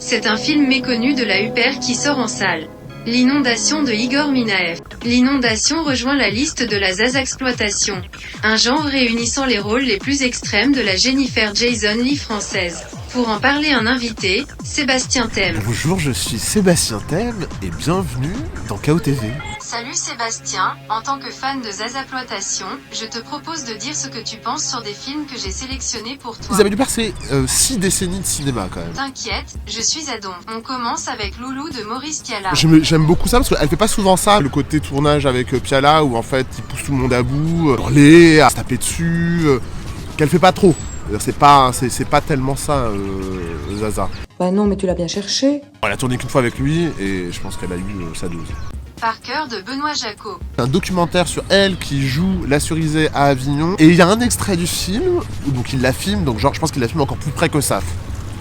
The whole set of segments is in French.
C'est un film méconnu de la UPR qui sort en salle. L'inondation de Igor Minaev. L'inondation rejoint la liste de la Zazaxploitation. Un genre réunissant les rôles les plus extrêmes de la Jennifer Jason Leigh française. Pour en parler un invité, Sébastien Thème. Bonjour, je suis Sébastien Thème et bienvenue dans KO TV. Salut Sébastien, en tant que fan de Zazaxploitation, je te propose de dire ce que tu penses sur des films que j'ai sélectionnés pour toi. Isabelle Huppert, c'est 6 décennies de cinéma quand même. T'inquiète, je suis à don. On commence avec Loulou de Maurice Pialat. J'aime beaucoup ça parce qu'elle fait pas souvent ça, le côté tournage avec Pialat où en fait il pousse tout le monde à bout, hurler, à se taper dessus, qu'elle fait pas trop. C'est pas tellement ça, Zaza. Bah non, mais tu l'as bien cherché. Elle a tourné qu'une fois avec lui et je pense qu'elle a eu sa dose. Parker de Benoît Jacot. Un documentaire sur elle qui joue la cerisée à Avignon et il y a un extrait du film où donc il la filme, donc genre je pense qu'il la filme encore plus près que ça.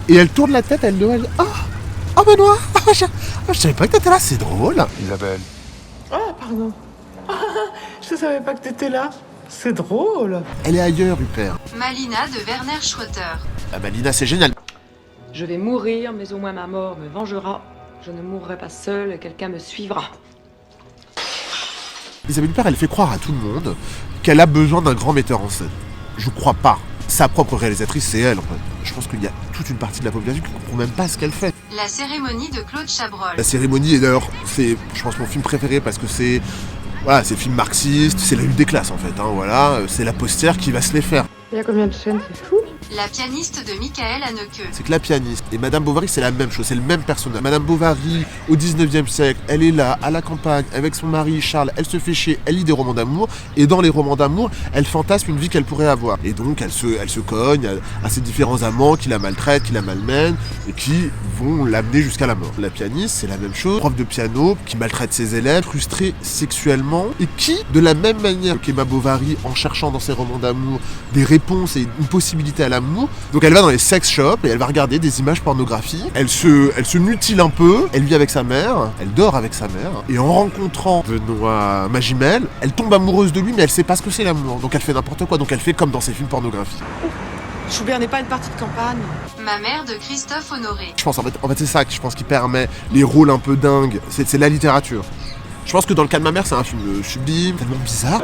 Et elle tourne la tête, elle dit oh Benoît, je savais pas que t'étais là, c'est drôle. Isabelle. Ah, pardon. Je savais pas que t'étais là. C'est drôle. Elle est ailleurs, Huppert. Malina de Werner Schroeter. Ah Malina, c'est génial. Je vais mourir, mais au moins ma mort me vengera. Je ne mourrai pas seule et quelqu'un me suivra. Isabelle Huppert, elle fait croire à tout le monde qu'elle a besoin d'un grand metteur en scène. Je crois pas. Sa propre réalisatrice, c'est elle en fait. Je pense qu'il y a toute une partie de la population qui ne comprend même pas ce qu'elle fait. La cérémonie de Claude Chabrol. La cérémonie, et d'ailleurs, c'est, je pense, mon film préféré parce que c'est le film marxiste, c'est la lutte des classes en fait. Voilà, c'est la postière qui va se les faire. Il y a combien de chaînes, c'est fou. La pianiste de Michael Haneke. C'est que la pianiste et Madame Bovary, c'est la même chose, c'est le même personnage. Madame Bovary, au 19e siècle, elle est là, à la campagne, avec son mari Charles, elle se fait chier, elle lit des romans d'amour, et dans les romans d'amour, elle fantasme une vie qu'elle pourrait avoir. Et donc, elle se cogne à ses différents amants qui la maltraitent, qui la malmènent, et qui vont l'amener jusqu'à la mort. La pianiste, c'est la même chose, prof de piano, qui maltraite ses élèves, frustrée sexuellement, et qui, de la même manière qu'Emma Bovary, en cherchant dans ses romans d'amour des réponses et une possibilité à l'amour, donc elle va dans les sex shops et elle va regarder des images pornographiques, elle se mutile un peu, elle vit avec sa mère, elle dort avec sa mère, et en rencontrant Benoît Magimel, elle tombe amoureuse de lui mais elle sait pas ce que c'est l'amour, donc elle fait n'importe quoi, donc elle fait comme dans ses films pornographiques. Schubert n'est pas une partie de campagne. Ma mère de Christophe Honoré. Je pense en fait c'est ça que je pense qui permet les rôles un peu dingues, c'est la littérature. Je pense que dans le cas de ma mère, c'est un film sublime, tellement bizarre.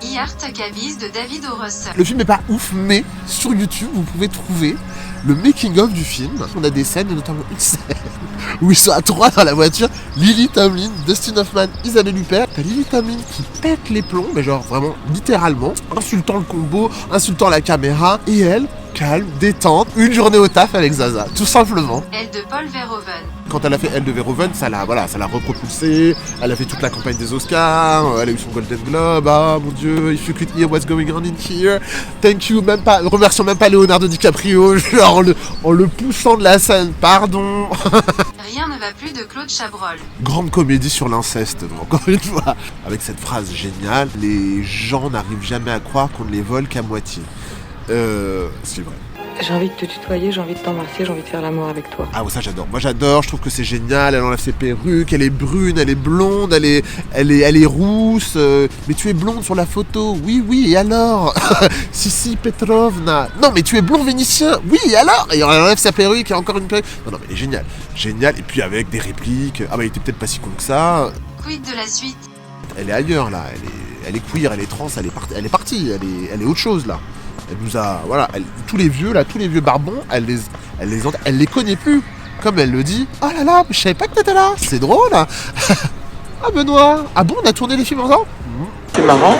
Iyart Kabiz de David O. Russell. Le film est pas ouf, mais sur YouTube, vous pouvez trouver le making-of du film. On a des scènes, notamment une scène où ils sont à 3 dans la voiture. Lily Tomlin, Dustin Hoffman, Isabelle Huppert. T'as Lily Tomlin qui pète les plombs, mais genre vraiment littéralement, insultant le combo, insultant la caméra, et elle, calme, détente, une journée au taf avec Zaza, tout simplement. Elle de Paul Verhoeven. Quand elle a fait Elle de Verhoeven, ça l'a repropulsée, elle a fait toute la campagne des Oscars, elle a eu son Golden Globe, ah mon dieu, if you could hear what's going on in here, thank you, remercions même pas Leonardo DiCaprio, genre en le poussant de la scène, pardon. Rien ne va plus de Claude Chabrol. Grande comédie sur l'inceste, encore une fois, avec cette phrase géniale, les gens n'arrivent jamais à croire qu'on ne les vole qu'à moitié. C'est vrai. J'ai envie de te tutoyer, j'ai envie de t'embrasser, j'ai envie de faire l'amour avec toi. Ah ouais, ça j'adore. Moi j'adore, je trouve que c'est génial. Elle enlève ses perruques, elle est brune, elle est blonde, elle est rousse. Mais tu es blonde sur la photo. Oui, et alors? Si, Petrovna. Non, mais tu es blond vénitien. Oui, et alors? Et elle enlève sa perruque et encore une perruque. Non, mais elle est géniale. Génial. Et puis avec des répliques. Ah bah il était peut-être pas si con que ça. Quid de la suite? Elle est ailleurs là. Elle est queer, elle est trans, elle est partie. Elle est autre chose là. Elle nous a, voilà, tous les vieux barbons, elle les connaît plus. Comme elle le dit, oh là là, je savais pas que t'étais là, c'est drôle. Ah Benoît, ah bon, on a tourné les films ensemble? C'est marrant.